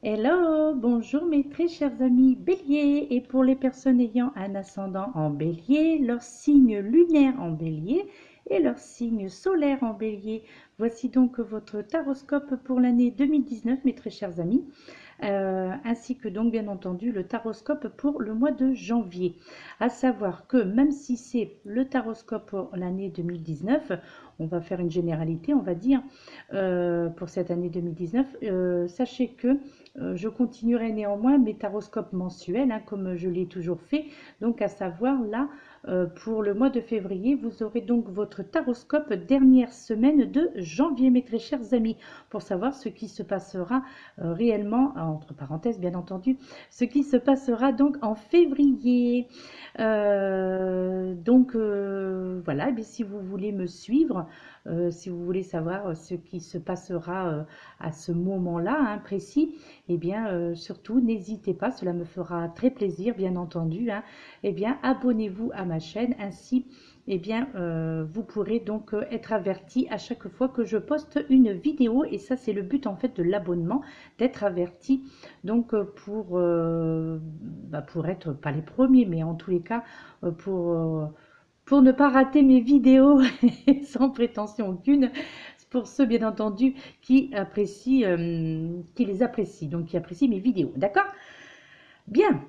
Hello, bonjour mes très chers amis béliers et pour les personnes ayant un ascendant en bélier, leur signe lunaire en bélier et leur signe solaire en bélier. Voici donc votre taroscope pour l'année 2019 mes très chers amis. Ainsi que donc bien entendu le taroscope pour le mois de janvier. À savoir que même si c'est le taroscope pour l'année 2019, on va faire une généralité, on va dire, pour cette année 2019, sachez que je continuerai néanmoins mes taroscopes mensuels, hein, comme je l'ai toujours fait. Donc à savoir là, pour le mois de février, vous aurez donc votre taroscope dernière semaine de janvier, mes très chers amis, pour savoir ce qui se passera réellement, entre parenthèses bien entendu, ce qui se passera donc en février. Voilà, et si vous voulez me suivre, si vous voulez savoir ce qui se passera à ce moment-là hein, précis, eh bien surtout n'hésitez pas, cela me fera très plaisir bien entendu. Hein, eh bien abonnez-vous à ma chaîne, ainsi eh bien, vous pourrez donc être averti à chaque fois que je poste une vidéo. Et ça, c'est le but en fait de l'abonnement, d'être averti. Donc, pour être pas les premiers, mais en tous les cas, pour ne pas rater mes vidéos sans prétention aucune. Pour ceux, bien entendu, qui apprécient, qui les apprécient, donc qui apprécient mes vidéos. D'accord? Bien.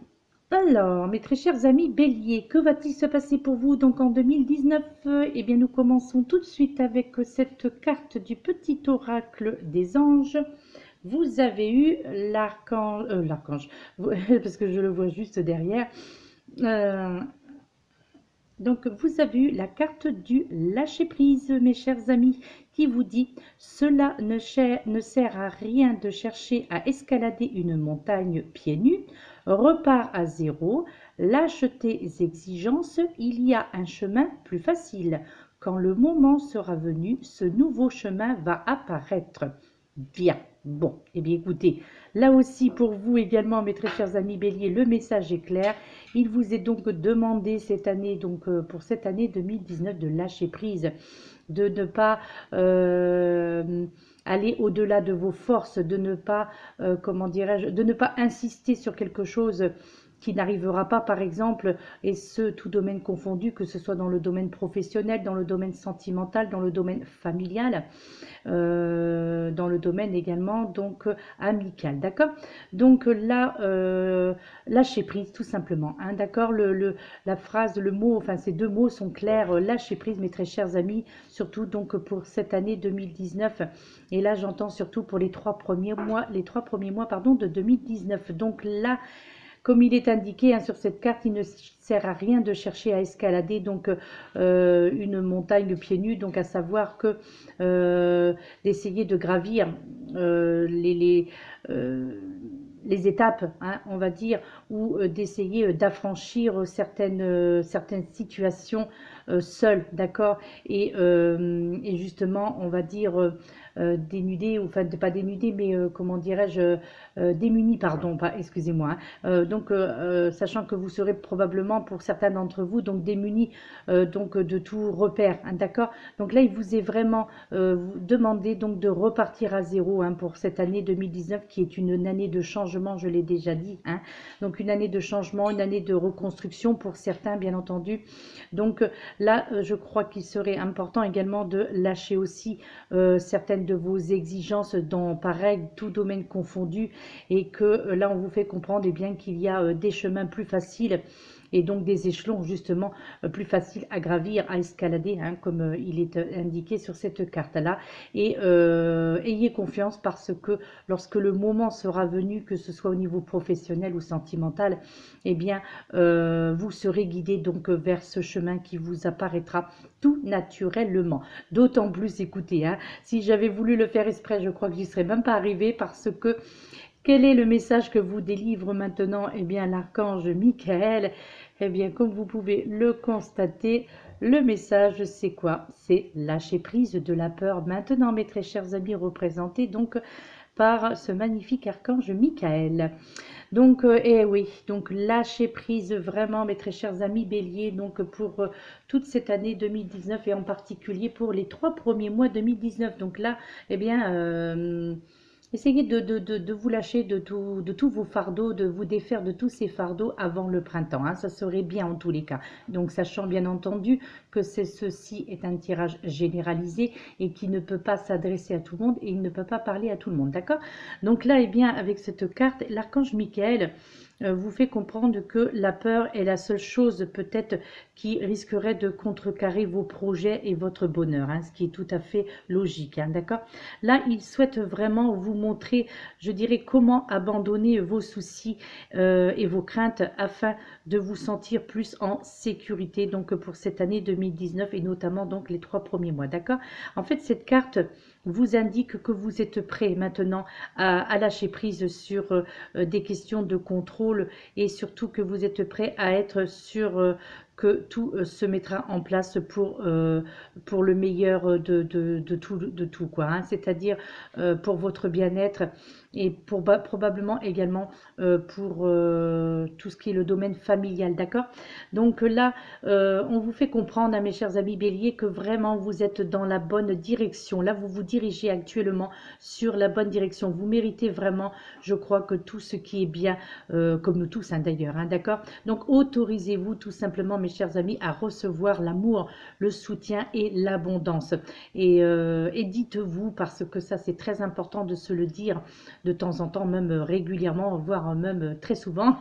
Alors, mes très chers amis béliers, que va-t-il se passer pour vous donc en 2019? Eh bien, nous commençons tout de suite avec cette carte du petit oracle des anges. Vous avez eu l'archange, parce que je le vois juste derrière. Euh, donc, vous avez eu la carte du lâcher-prise, mes chers amis, qui vous dit « Cela ne sert à rien de chercher à escalader une montagne pieds nus, repars à zéro, lâche tes exigences, il y a un chemin plus facile. Quand le moment sera venu, ce nouveau chemin va apparaître. » Bien. Bon, eh bien écoutez, là aussi pour vous également, mes très chers amis béliers, le message est clair. Il vous est donc demandé cette année, donc pour cette année 2019, de lâcher prise, de ne pas aller au-delà de vos forces, de ne pas, comment dirais-je, de ne pas insister sur quelque chose qui n'arrivera pas, par exemple, et ce, tout domaine confondu, que ce soit dans le domaine professionnel, dans le domaine sentimental, dans le domaine familial, dans le domaine également donc amical, d'accord. Donc là, lâcher prise tout simplement, hein, d'accord. La phrase, le mot, enfin ces deux mots sont clairs, lâcher prise mes très chers amis, surtout donc pour cette année 2019. Et là j'entends surtout pour les trois premiers mois pardon, de 2019. Donc là, comme il est indiqué hein, sur cette carte, il ne sert à rien de chercher à escalader donc une montagne pieds nus, donc à savoir que d'essayer de gravir les étapes, hein, on va dire, ou d'essayer d'affranchir certaines situations seul, d'accord, et justement, on va dire dénudé, ou enfin pas dénudé, mais comment dirais-je, démuni, pardon, excusez-moi. Hein. Sachant que vous serez probablement pour certains d'entre vous donc démunis donc de tout repère, hein, d'accord. Donc là, il vous est vraiment demandé donc de repartir à zéro hein, pour cette année 2019 qui est une année de changement, je l'ai déjà dit. Hein. Donc une année de changement, une année de reconstruction pour certains, bien entendu. Donc là, je crois qu'il serait important également de lâcher aussi certaines de vos exigences dans, pareil, tout domaine confondu, et que là, on vous fait comprendre eh bien qu'il y a des chemins plus faciles et donc des échelons justement plus faciles à gravir, à escalader, hein, comme il est indiqué sur cette carte-là. Et ayez confiance parce que lorsque le moment sera venu, que ce soit au niveau professionnel ou sentimental, eh bien, vous serez guidé donc vers ce chemin qui vous apparaîtra tout naturellement. D'autant plus, écoutez, hein, si j'avais voulu le faire exprès, je crois que j'y serais même pas arrivée parce que quel est le message que vous délivre maintenant? Eh bien, l'archange Michael, eh bien, comme vous pouvez le constater, le message, c'est quoi? C'est lâcher prise de la peur. Maintenant, mes très chers amis, représentés donc par ce magnifique archange Michael. Donc, eh oui, donc lâcher prise vraiment, mes très chers amis béliers, donc pour toute cette année 2019 et en particulier pour les 3 premiers mois 2019. Donc là, eh bien, Essayez de vous lâcher de tous vos fardeaux, de vous défaire de tous ces fardeaux avant le printemps, hein. Ça serait bien en tous les cas. Donc, sachant bien entendu que ceci est un tirage généralisé et qui ne peut pas s'adresser à tout le monde et il ne peut pas parler à tout le monde, d'accord? Donc là, eh bien, avec cette carte, l'archange Michael vous fait comprendre que la peur est la seule chose peut-être qui risquerait de contrecarrer vos projets et votre bonheur, hein, ce qui est tout à fait logique, hein, d'accord? Là, il souhaite vraiment vous montrer, je dirais, comment abandonner vos soucis et vos craintes afin de vous sentir plus en sécurité, donc pour cette année 2019 et notamment donc les 3 premiers mois, d'accord? En fait, cette carte vous indique que vous êtes prêt maintenant à lâcher prise sur des questions de contrôle et surtout que vous êtes prêt à être sûr que tout se mettra en place pour le meilleur de tout quoi, hein. C'est-à-dire pour votre bien-être et pour probablement également pour tout ce qui est le domaine familial, d'accord? Donc là, on vous fait comprendre, hein, mes chers amis béliers, que vraiment vous êtes dans la bonne direction. Là, vous vous dirigez actuellement sur la bonne direction. Vous méritez vraiment, je crois, que tout ce qui est bien, comme nous tous, hein, d'ailleurs, hein, d'accord? Donc, autorisez-vous tout simplement, mes chers amis, à recevoir l'amour, le soutien et l'abondance. Et dites-vous, parce que ça, c'est très important de se le dire de temps en temps, même régulièrement, voire même très souvent,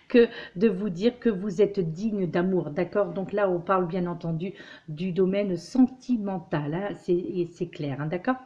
que de vous dire que vous êtes digne d'amour, d'accord? Donc là, on parle bien entendu du domaine sentimental, hein, c'est clair, hein, d'accord?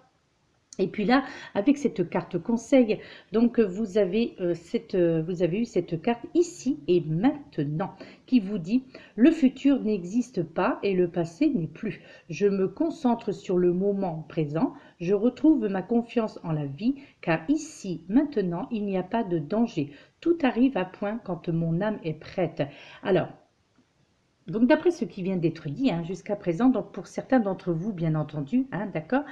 Et puis là, avec cette carte conseil, donc vous avez eu cette carte ici et maintenant qui vous dit: le futur n'existe pas et le passé n'est plus. Je me concentre sur le moment présent. Je retrouve ma confiance en la vie, car ici, maintenant, il n'y a pas de danger. Tout arrive à point quand mon âme est prête. Alors, donc, d'après ce qui vient d'être dit, hein, jusqu'à présent, donc pour certains d'entre vous, bien entendu, hein, d'accord,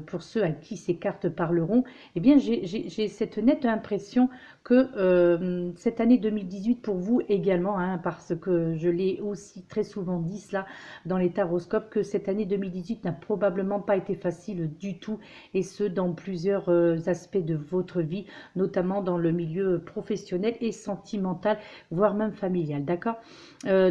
pour ceux à qui ces cartes parleront, eh bien, j'ai cette nette impression que cette année 2018 pour vous également, hein, parce que je l'ai aussi très souvent dit cela dans les taroscopes, que cette année 2018 n'a probablement pas été facile du tout, et ce, dans plusieurs aspects de votre vie, notamment dans le milieu professionnel et sentimental, voire même familial, d'accord?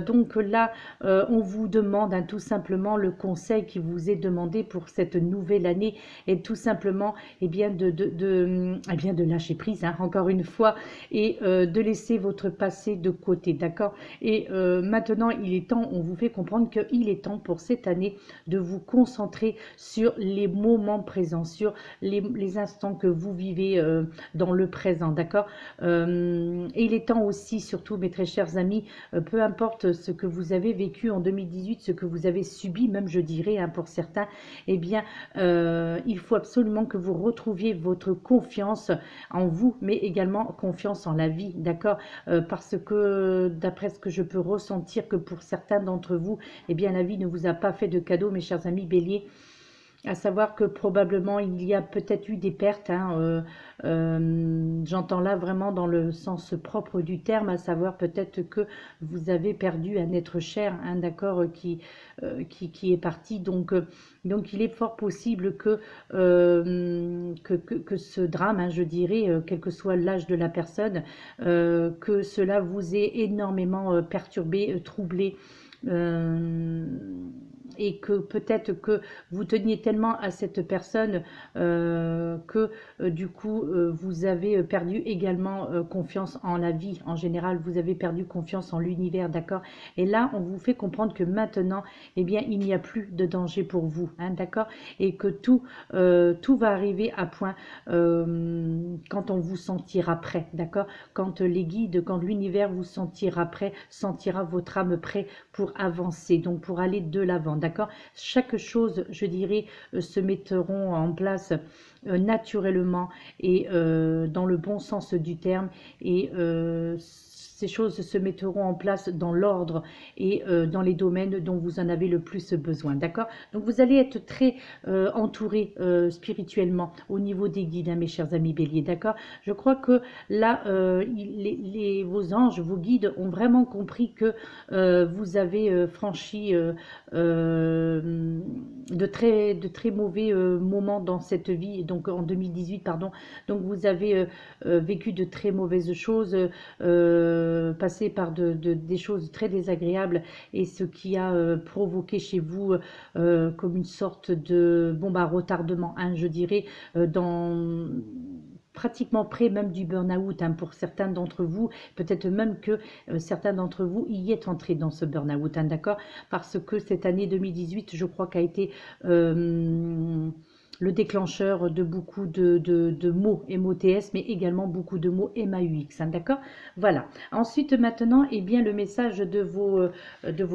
Donc là, on vous demande, hein, tout simplement le conseil qui vous est demandé pour cette nouvelle année est tout simplement eh bien, de lâcher prise, hein, encore une fois, et de laisser votre passé de côté, d'accord? Et maintenant, il est temps, on vous fait comprendre qu'il est temps pour cette année de vous concentrer sur les moments présents, sur les instants que vous vivez dans le présent, d'accord? Et il est temps aussi, surtout mes très chers amis, peu importe ce que vous avez vécu en 2018, ce que vous avez subi, même je dirais, hein, pour certains, eh bien, il faut absolument que vous retrouviez votre confiance en vous, mais également confiance en la vie, d'accord? Parce que d'après ce que je peux ressentir, que pour certains d'entre vous, eh bien, la vie ne vous a pas fait de cadeau, mes chers amis béliers. À savoir que probablement il y a peut-être eu des pertes, hein, j'entends là vraiment dans le sens propre du terme, à savoir peut-être que vous avez perdu un être cher, hein, d'accord, qui est parti. Donc il est fort possible que ce drame, hein, je dirais, quel que soit l'âge de la personne, que cela vous ait énormément perturbé, troublé. Et que peut-être que vous teniez tellement à cette personne que du coup vous avez perdu également confiance en la vie en général, vous avez perdu confiance en l'univers, d'accord? Et là on vous fait comprendre que maintenant eh bien il n'y a plus de danger pour vous, hein, d'accord? Et que tout va arriver à point quand on vous sentira prêt, d'accord? Quand les guides, quand l'univers vous sentira prêt, sentira votre âme prêt pour avancer, donc pour aller de l'avant, d'accord? Chaque chose, je dirais, se mettront en place naturellement et dans le bon sens du terme, et ces choses se mettront en place dans l'ordre et dans les domaines dont vous en avez le plus besoin, d'accord? Donc vous allez être très entouré spirituellement au niveau des guides, hein, mes chers amis béliers, d'accord? Je crois que là, vos anges, vos guides ont vraiment compris que vous avez franchi de très mauvais moments dans cette vie, donc en 2018, pardon. Donc vous avez vécu de très mauvaises choses, passé par des choses très désagréables, et ce qui a provoqué chez vous comme une sorte de retardement, hein, je dirais, dans pratiquement près même du burn-out, hein, pour certains d'entre vous, peut-être même que certains d'entre vous y êtes entrés dans ce burn-out, hein, d'accord? Parce que cette année 2018, je crois, qu'a été le déclencheur de beaucoup de mots MOTS, mais également beaucoup de mots MAUX, hein, d'accord? Voilà. Ensuite, maintenant, eh bien, le message de vos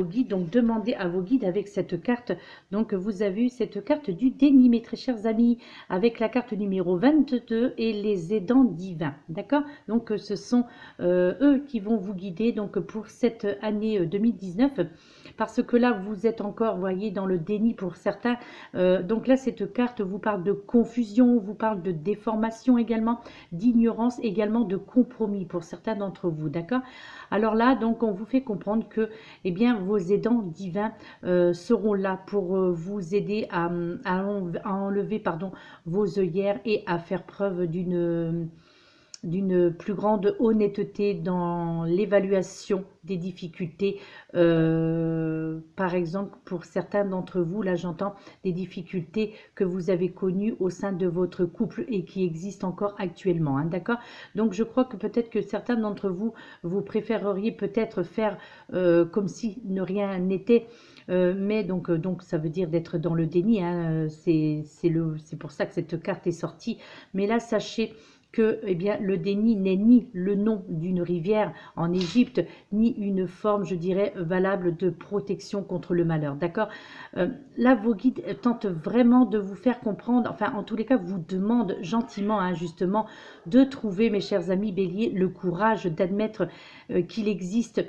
guides. Donc, demandez à vos guides avec cette carte. Donc, vous avez eu cette carte du déni, mes très chers amis, avec la carte numéro 22 et les aidants divins, d'accord? Donc, ce sont eux qui vont vous guider donc pour cette année 2019, parce que là, vous êtes encore, vous voyez, dans le déni pour certains. Donc là, cette carte vous parle de confusion, vous parle de déformation également, d'ignorance également, de compromis pour certains d'entre vous, d'accord? Alors là, donc, on vous fait comprendre que, eh bien, vos aidants divins seront là pour vous aider à enlever, pardon, vos œillères et à faire preuve d'une plus grande honnêteté dans l'évaluation des difficultés. Par exemple, pour certains d'entre vous, là j'entends des difficultés que vous avez connues au sein de votre couple et qui existent encore actuellement, hein, d'accord? Donc je crois que peut-être que certains d'entre vous, vous préféreriez peut-être faire comme si ne rien n'était. Mais donc ça veut dire d'être dans le déni, hein, c'est pour ça que cette carte est sortie. Mais là, sachez que eh bien, le déni n'est ni le nom d'une rivière en Égypte, ni une forme, je dirais, valable de protection contre le malheur. D'accord? Là, vos guides tentent vraiment de vous faire comprendre, enfin, en tous les cas, vous demandent gentiment, hein, justement, de trouver, mes chers amis béliers, le courage d'admettre qu'il existe,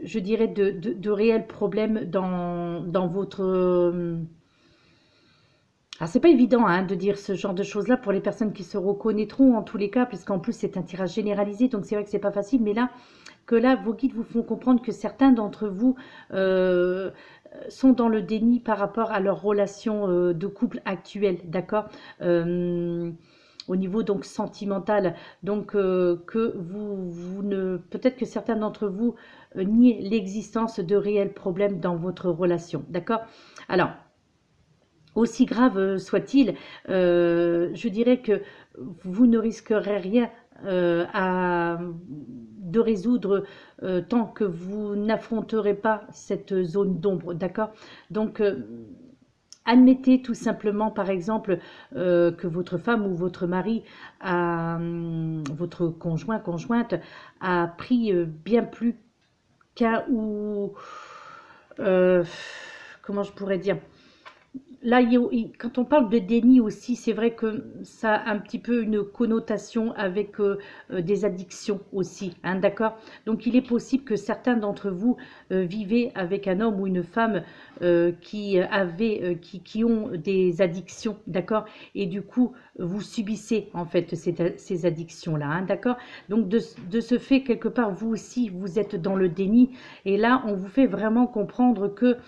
je dirais, de réels problèmes dans votre... Alors, c'est pas évident, hein, de dire ce genre de choses-là pour les personnes qui se reconnaîtront en tous les cas, puisqu'en plus c'est un tirage généralisé, donc c'est vrai que c'est pas facile, mais là, vos guides vous font comprendre que certains d'entre vous sont dans le déni par rapport à leur relation de couple actuelle, d'accord? Au niveau donc sentimental, donc que vous ne, peut-être que certains d'entre vous nient l'existence de réels problèmes dans votre relation, d'accord? Alors, aussi grave soit-il, je dirais que vous ne risquerez rien de résoudre tant que vous n'affronterez pas cette zone d'ombre, d'accord? Donc, admettez tout simplement, par exemple, que votre femme ou votre mari, votre conjoint, conjointe, a pris bien plus qu'un ou... comment je pourrais dire? Là, quand on parle de déni aussi, c'est vrai que ça a un petit peu une connotation avec des addictions aussi, hein, d'accord? Donc, il est possible que certains d'entre vous vivez avec un homme ou une femme qui ont des addictions, d'accord? Et du coup, vous subissez en fait ces addictions-là, hein, d'accord? Donc, de ce fait, quelque part, vous aussi, vous êtes dans le déni. Et là, on vous fait vraiment comprendre que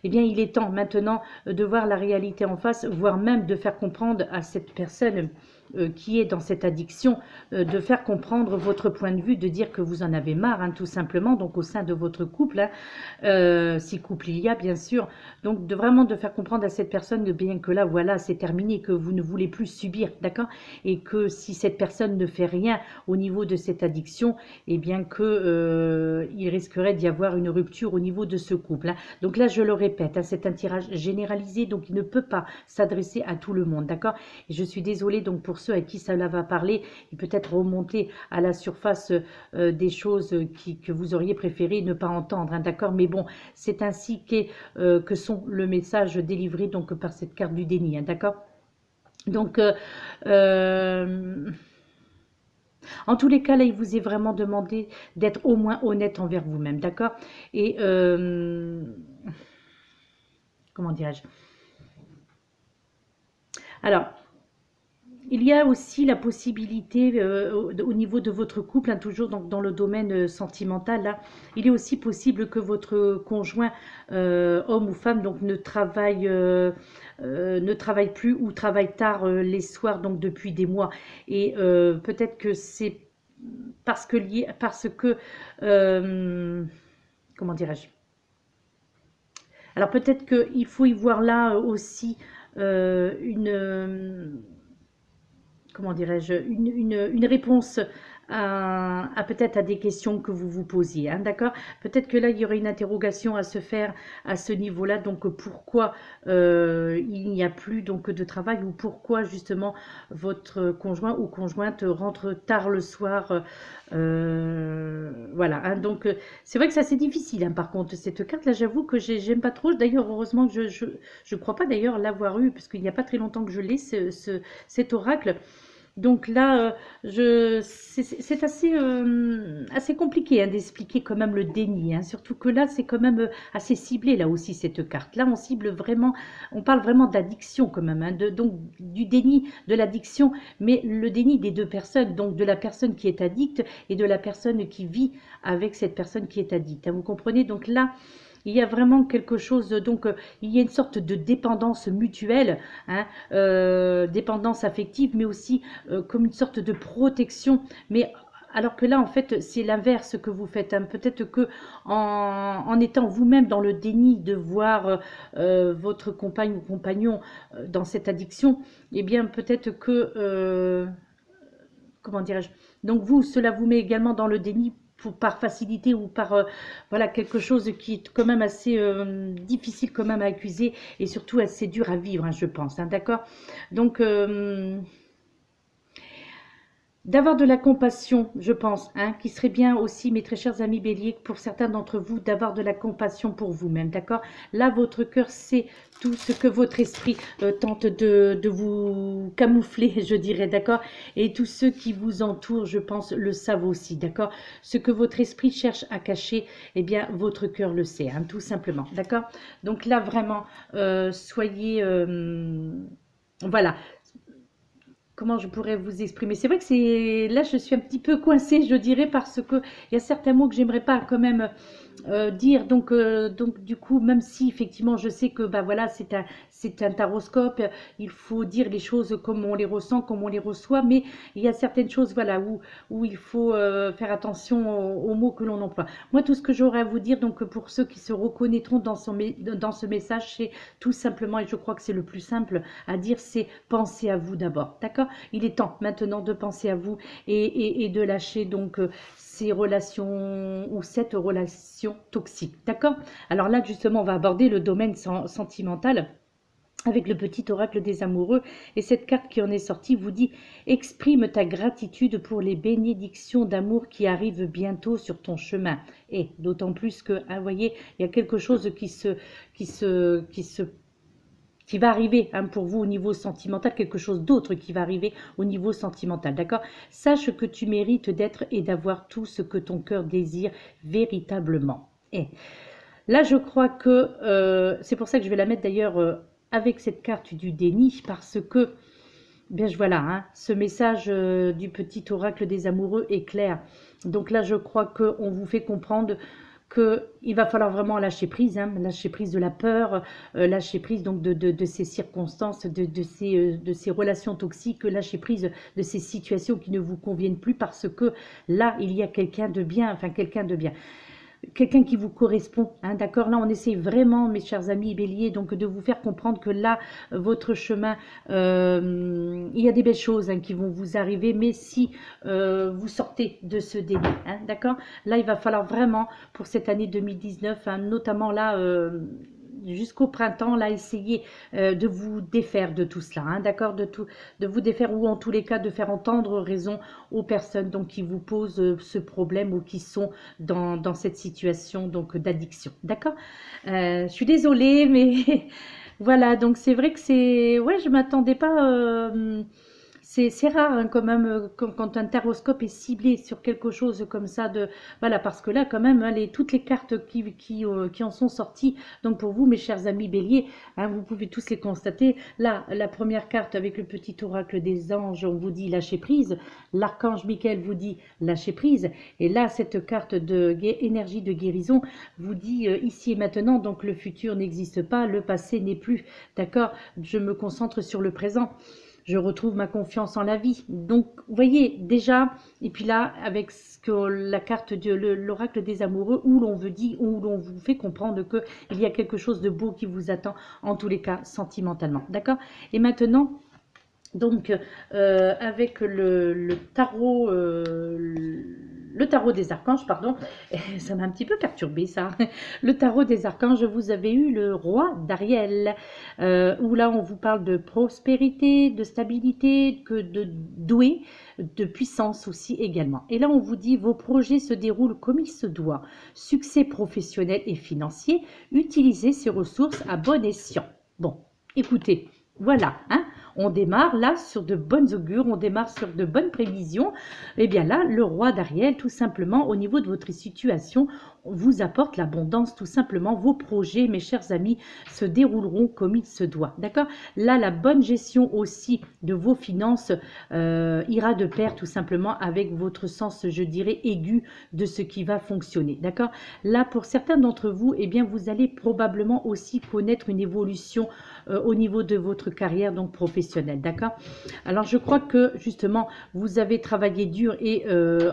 eh bien, il est temps maintenant de voir la réalité en face, voire même de faire comprendre à cette personne qui est dans cette addiction, de faire comprendre votre point de vue, de dire que vous en avez marre, hein, tout simplement, donc au sein de votre couple, hein, si couple il y a, bien sûr. Donc, vraiment de faire comprendre à cette personne que bien que là, voilà, c'est terminé, que vous ne voulez plus subir, d'accord? Et que si cette personne ne fait rien au niveau de cette addiction, eh bien que il risquerait d'y avoir une rupture au niveau de ce couple, hein. Donc là, je le répète, hein, c'est un tirage généralisé, donc il ne peut pas s'adresser à tout le monde, d'accord? Et je suis désolée donc pour ceux à qui cela va parler, et peut-être remonter à la surface des choses que vous auriez préféré ne pas entendre, hein, d'accord? Mais bon, c'est ainsi que sont le message délivré donc par cette carte du déni, hein, d'accord? Donc, En tous les cas, là, il vous est vraiment demandé d'être au moins honnête envers vous-même, d'accord? Et comment dirais-je? Alors, il y a aussi la possibilité au niveau de votre couple, hein, toujours donc dans le domaine sentimental, là, il est aussi possible que votre conjoint, homme ou femme, donc ne travaille plus ou travaille tard les soirs, donc depuis des mois. Et peut-être que c'est parce que comment dirais-je? Alors peut-être qu'il faut y voir là aussi une comment dirais-je, une réponse à peut-être à des questions que vous vous posiez, hein, d'accord? Peut-être que là, il y aurait une interrogation à se faire à ce niveau-là, donc pourquoi il n'y a plus donc de travail ou pourquoi justement votre conjoint ou conjointe rentre tard le soir, voilà, hein, donc c'est vrai que c'est assez difficile, hein, par contre, cette carte-là, j'avoue que j'aime pas trop, d'ailleurs, heureusement que je crois pas d'ailleurs l'avoir eu, parce qu'il n'y a pas très longtemps que je l'ai, cet oracle. Donc là, c'est assez compliqué hein, d'expliquer quand même le déni, hein, surtout que là, c'est quand même assez ciblé, là aussi, cette carte. Là, on cible vraiment, on parle vraiment d'addiction quand même, hein, donc du déni de l'addiction, mais le déni des deux personnes, donc de la personne qui est addicte et de la personne qui vit avec cette personne qui est addicte, hein, vous comprenez? Donc là, il y a vraiment quelque chose, donc il y a une sorte de dépendance mutuelle, hein, dépendance affective, mais aussi comme une sorte de protection. Mais alors que là, en fait, c'est l'inverse que vous faites, hein. Peut-être que en étant vous-même dans le déni de voir votre compagne ou compagnon dans cette addiction, eh bien peut-être que comment dirais-je? Donc vous, cela vous met également dans le déni par facilité ou par voilà quelque chose qui est quand même assez difficile quand même à accuser et surtout assez dur à vivre, hein, je pense, hein, d'accord? Donc d'avoir de la compassion, je pense, hein, qui serait bien aussi, mes très chers amis béliers, pour certains d'entre vous, d'avoir de la compassion pour vous-même, d'accord? Là, votre cœur sait tout ce que votre esprit tente de vous camoufler, je dirais, d'accord? Et tous ceux qui vous entourent, je pense, le savent aussi, d'accord? Ce que votre esprit cherche à cacher, eh bien, votre cœur le sait, hein, tout simplement, d'accord? Donc là, vraiment, soyez... voilà, comment je pourrais vous exprimer? C'est vrai que c'est là, je suis un petit peu coincée, je dirais, parce que il y a certains mots que j'aimerais pas quand même dire. Donc du coup, même si effectivement, je sais que bah voilà, c'est un taroscope, il faut dire les choses comme on les ressent, comme on les reçoit, mais il y a certaines choses, voilà, où il faut faire attention aux mots que l'on emploie. Moi, tout ce que j'aurais à vous dire, donc pour ceux qui se reconnaîtront dans ce message, c'est tout simplement, et je crois que c'est le plus simple à dire, c'est pensez à vous d'abord, d'accord? Il est temps maintenant de penser à vous et de lâcher donc ces relations ou cette relation toxique, d'accord? Alors là, justement, on va aborder le domaine sentimental avec le petit oracle des amoureux. Et cette carte qui en est sortie vous dit « Exprime ta gratitude pour les bénédictions d'amour qui arrivent bientôt sur ton chemin. » Et d'autant plus que, vous voyez, il y a quelque chose qui va arriver hein, pour vous au niveau sentimental, quelque chose d'autre qui va arriver au niveau sentimental, d'accord? Sache que tu mérites d'être et d'avoir tout ce que ton cœur désire véritablement. Et là, je crois que c'est pour ça que je vais la mettre d'ailleurs avec cette carte du déni, parce que, bien voilà, hein, ce message du petit oracle des amoureux est clair. Donc là, je crois qu'on vous fait comprendre qu'il va falloir vraiment lâcher prise, hein, lâcher prise de la peur, lâcher prise donc de ces circonstances, de ces relations toxiques, lâcher prise de ces situations qui ne vous conviennent plus parce que là, il y a quelqu'un de bien, enfin quelqu'un de bien. Quelqu'un qui vous correspond, hein, d'accord? Là, on essaie vraiment, mes chers amis béliers, donc de vous faire comprendre que là, votre chemin, il y a des belles choses hein, qui vont vous arriver, mais si vous sortez de ce déni, hein, d'accord? Là, il va falloir vraiment, pour cette année 2019, hein, notamment là, jusqu'au printemps, là, essayer de vous défaire de tout cela, hein, d'accord? De vous défaire ou en tous les cas de faire entendre raison aux personnes donc, qui vous posent ce problème ou qui sont dans cette situation donc d'addiction, d'accord? Je suis désolée, mais voilà, donc c'est vrai que c'est... Ouais, je m'attendais pas... c'est rare hein, quand même quand un taroscope est ciblé sur quelque chose comme ça de voilà parce que là quand même hein, toutes les cartes qui en sont sorties donc pour vous mes chers amis Bélier hein, vous pouvez tous les constater là la première carte avec le petit oracle des anges on vous dit lâcher prise, l'archange Michael vous dit lâcher prise et là cette carte de énergie de guérison vous dit ici et maintenant donc le futur n'existe pas, le passé n'est plus, d'accord, je me concentre sur le présent. Je retrouve ma confiance en la vie. Donc, vous voyez, déjà, et puis là, avec ce que la carte de l'oracle des amoureux, où l'on veut dire, où l'on vous fait comprendre qu'il y a quelque chose de beau qui vous attend, en tous les cas, sentimentalement. D'accord? Et maintenant, donc, avec le tarot, le tarot des archanges, pardon, ça m'a un petit peu perturbé ça. Le tarot des archanges, vous avez eu le roi d'Ariel, où là on vous parle de prospérité, de stabilité, que de doué, de puissance aussi également. Et là on vous dit vos projets se déroulent comme il se doit, succès professionnel et financier, utilisez ces ressources à bon escient. Bon, écoutez, voilà, hein. On démarre là sur de bonnes augures, on démarre sur de bonnes prévisions. Et bien là, le roi d'Ariel, tout simplement, au niveau de votre situation, vous apporte l'abondance, tout simplement. Vos projets, mes chers amis, se dérouleront comme il se doit. D'accord? Là, la bonne gestion aussi de vos finances ira de pair, tout simplement, avec votre sens, je dirais, aigu de ce qui va fonctionner. D'accord? Là, pour certains d'entre vous, eh bien, vous allez probablement aussi connaître une évolution au niveau de votre carrière donc professionnelle, d'accord? Alors je crois que justement vous avez travaillé dur et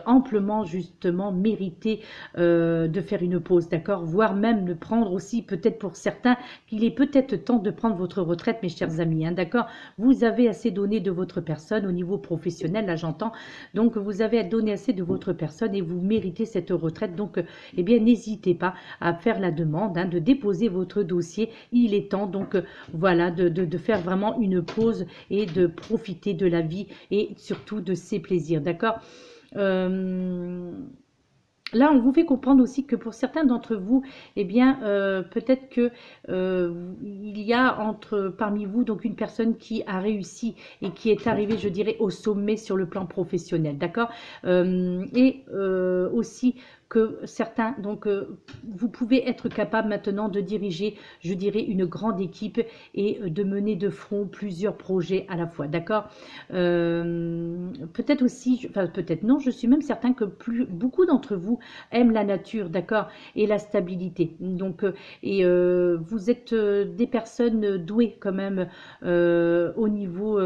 amplement justement mérité de faire une pause, d'accord? Voire même de prendre aussi peut-être pour certains qu'il est peut-être temps de prendre votre retraite, mes chers amis, hein, d'accord? Vous avez assez donné de votre personne au niveau professionnel, là j'entends, donc vous avez donné assez de votre personne et vous méritez cette retraite, donc eh bien n'hésitez pas à faire la demande, hein, de déposer votre dossier, il est temps donc voilà, de faire vraiment une pause et de profiter de la vie et surtout de ses plaisirs, d'accord? Là, on vous fait comprendre aussi que pour certains d'entre vous, eh bien, peut-être que il y a parmi vous donc une personne qui a réussi et qui est arrivée, je dirais, au sommet sur le plan professionnel, d'accord? Et aussi que certains, donc vous pouvez être capable maintenant de diriger, je dirais, une grande équipe et de mener de front plusieurs projets à la fois, d'accord? Peut-être aussi, enfin peut-être non, je suis même certain que beaucoup d'entre vous aiment la nature, d'accord, et la stabilité. Donc, vous êtes des personnes douées quand même au niveau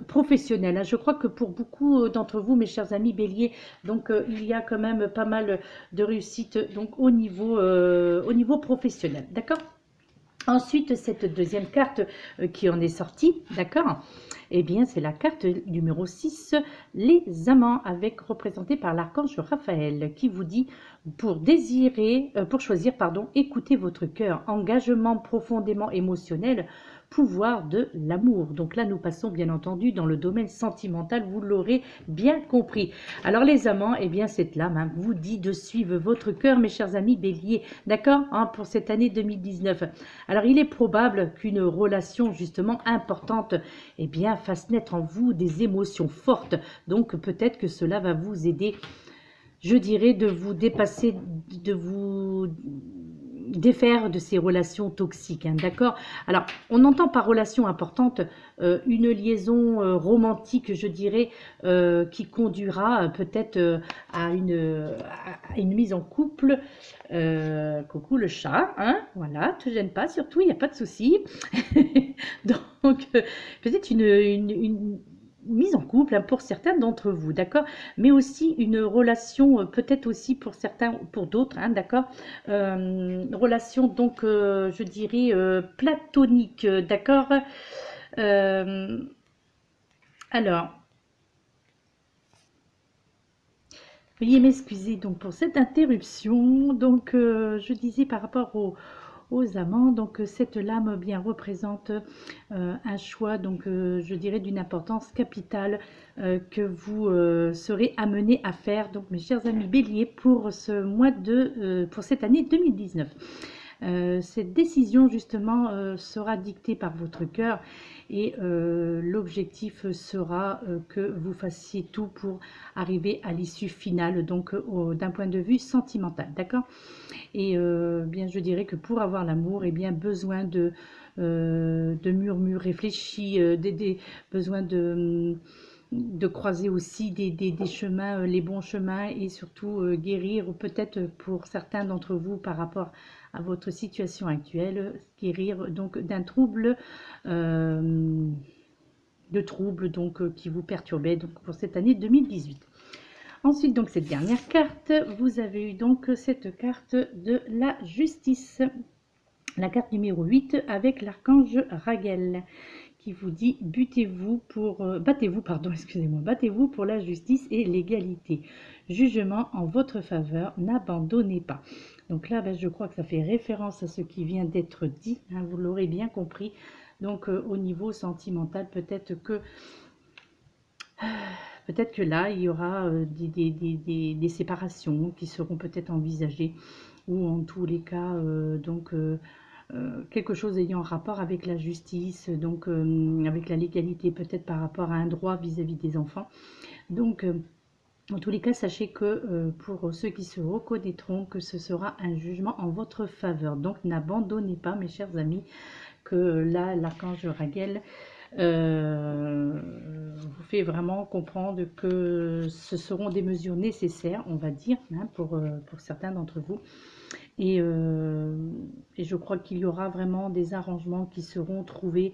professionnel, hein. Je crois que pour beaucoup d'entre vous, mes chers amis Bélier, donc il y a quand même pas mal de réussite donc au niveau professionnel, d'accord? Ensuite, cette deuxième carte qui en est sortie, d'accord? Eh bien, c'est la carte numéro 6, les amants, avec représenté par l'archange Raphaël, qui vous dit pour choisir, pardon, écoutez votre cœur, engagement profondément émotionnel, pouvoir de l'amour. Donc là, nous passons bien entendu dans le domaine sentimental, vous l'aurez bien compris. Alors les amants, eh bien cette lame hein, vous dit de suivre votre cœur, mes chers amis Bélier, d'accord, hein, pour cette année 2019. Alors il est probable qu'une relation justement importante, eh bien fasse naître en vous des émotions fortes. Donc peut-être que cela va vous aider, je dirais, de vous dépasser, de vous défaire de ces relations toxiques, hein, d'accord? Alors, on entend par relation importante une liaison romantique, je dirais, qui conduira peut-être à une mise en couple. Coucou le chat, hein? Voilà, te gêne pas, surtout, il n'y a pas de souci. Donc, peut-être une mise en couple hein, pour certains d'entre vous, d'accord, mais aussi une relation peut-être aussi pour certains, pour d'autres, hein, d'accord, relation donc je dirais platonique, d'accord. Alors, veuillez m'excuser donc pour cette interruption. Donc, je disais par rapport aux amants, donc cette lame bien représente un choix, donc je dirais d'une importance capitale que vous serez amené à faire, donc mes chers amis Bélier, pour ce mois pour cette année 2019. Cette décision justement sera dictée par votre cœur et l'objectif sera que vous fassiez tout pour arriver à l'issue finale, donc d'un point de vue sentimental, d'accord? Et bien je dirais que pour avoir l'amour, et bien besoin de murmures réfléchis, besoin de croiser aussi des chemins, les bons chemins, et surtout guérir, ou peut-être pour certains d'entre vous par rapport à votre situation actuelle, guérir donc d'un trouble, donc qui vous perturbait donc pour cette année 2018. Ensuite, donc cette dernière carte, vous avez eu donc cette carte de la justice, la carte numéro 8 avec l'archange Raguel, qui vous dit battez-vous, pardon, excusez-moi, battez-vous pour la justice et l'égalité. Jugement en votre faveur, n'abandonnez pas. Donc là, je crois que ça fait référence à ce qui vient d'être dit, hein, vous l'aurez bien compris. Donc au niveau sentimental, peut-être que là, il y aura des séparations qui seront peut-être envisagées, ou en tous les cas, quelque chose ayant rapport avec la justice, donc avec la légalité, peut-être par rapport à un droit vis-à-vis des enfants. Donc, en tous les cas, sachez que pour ceux qui se reconnaîtront, que ce sera un jugement en votre faveur. Donc, n'abandonnez pas, mes chers amis, que là, l'archange Raguel vous fait vraiment comprendre que ce seront des mesures nécessaires, on va dire, hein, pour certains d'entre vous. Et je crois qu'il y aura vraiment des arrangements qui seront trouvés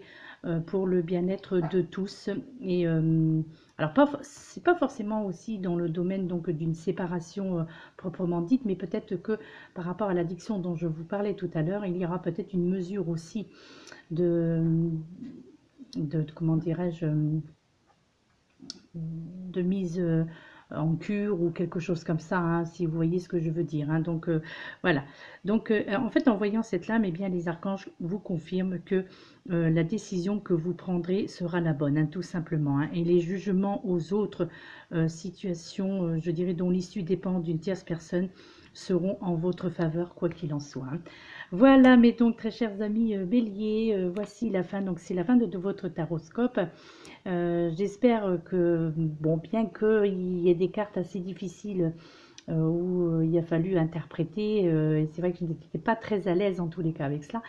pour le bien-être de tous. Et alors, c'est pas forcément aussi dans le domaine donc d'une séparation proprement dite, mais peut-être que par rapport à l'addiction dont je vous parlais tout à l'heure, il y aura peut-être une mesure aussi de comment dirais-je, de mise en cure ou quelque chose comme ça, hein, si vous voyez ce que je veux dire, hein. Donc voilà, donc en fait, en voyant cette lame, eh bien les archanges vous confirment que la décision que vous prendrez sera la bonne, hein, tout simplement, hein. Et les jugements aux autres situations, je dirais, dont l'issue dépend d'une tierce personne, seront en votre faveur, quoi qu'il en soit, hein. Voilà, mais donc très chers amis Bélier, voici la fin, donc c'est la fin de votre taroscope. J'espère que, bon, bien qu'il y ait des cartes assez difficiles où il a fallu interpréter, et c'est vrai que je n'étais pas très à l'aise en tous les cas avec cela,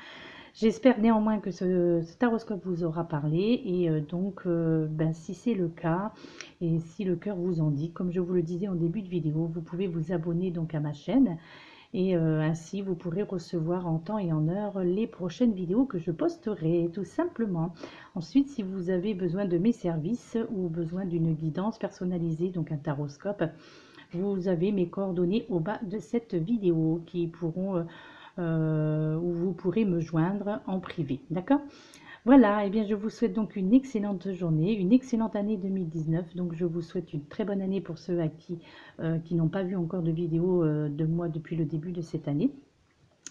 j'espère néanmoins que ce taroscope vous aura parlé, et donc si c'est le cas, et si le cœur vous en dit, comme je vous le disais en début de vidéo, vous pouvez vous abonner donc à ma chaîne, et ainsi vous pourrez recevoir en temps et en heure les prochaines vidéos que je posterai, tout simplement. Ensuite, si vous avez besoin de mes services ou besoin d'une guidance personnalisée, donc un taroscope, vous avez mes coordonnées au bas de cette vidéo qui pourront, où vous pourrez me joindre en privé, d'accord? Voilà, et bien je vous souhaite donc une excellente journée, une excellente année 2019. Donc je vous souhaite une très bonne année pour ceux qui n'ont pas vu encore de vidéo de moi depuis le début de cette année.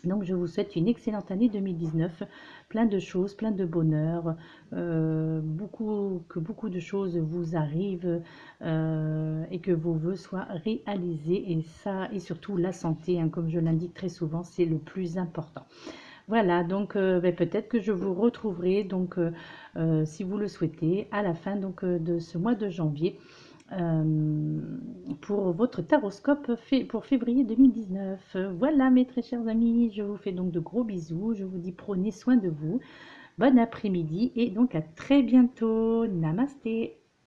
Donc je vous souhaite une excellente année 2019, plein de choses, plein de bonheur, que beaucoup de choses vous arrivent et que vos vœux soient réalisés. Et ça, et surtout la santé, hein, comme je l'indique très souvent, c'est le plus important. Voilà, donc peut-être que je vous retrouverai, donc si vous le souhaitez, à la fin donc, de ce mois de janvier pour votre taroscope pour février 2019. Voilà mes très chers amis, je vous fais donc de gros bisous, je vous dis prenez soin de vous, bon après-midi et donc à très bientôt, namasté.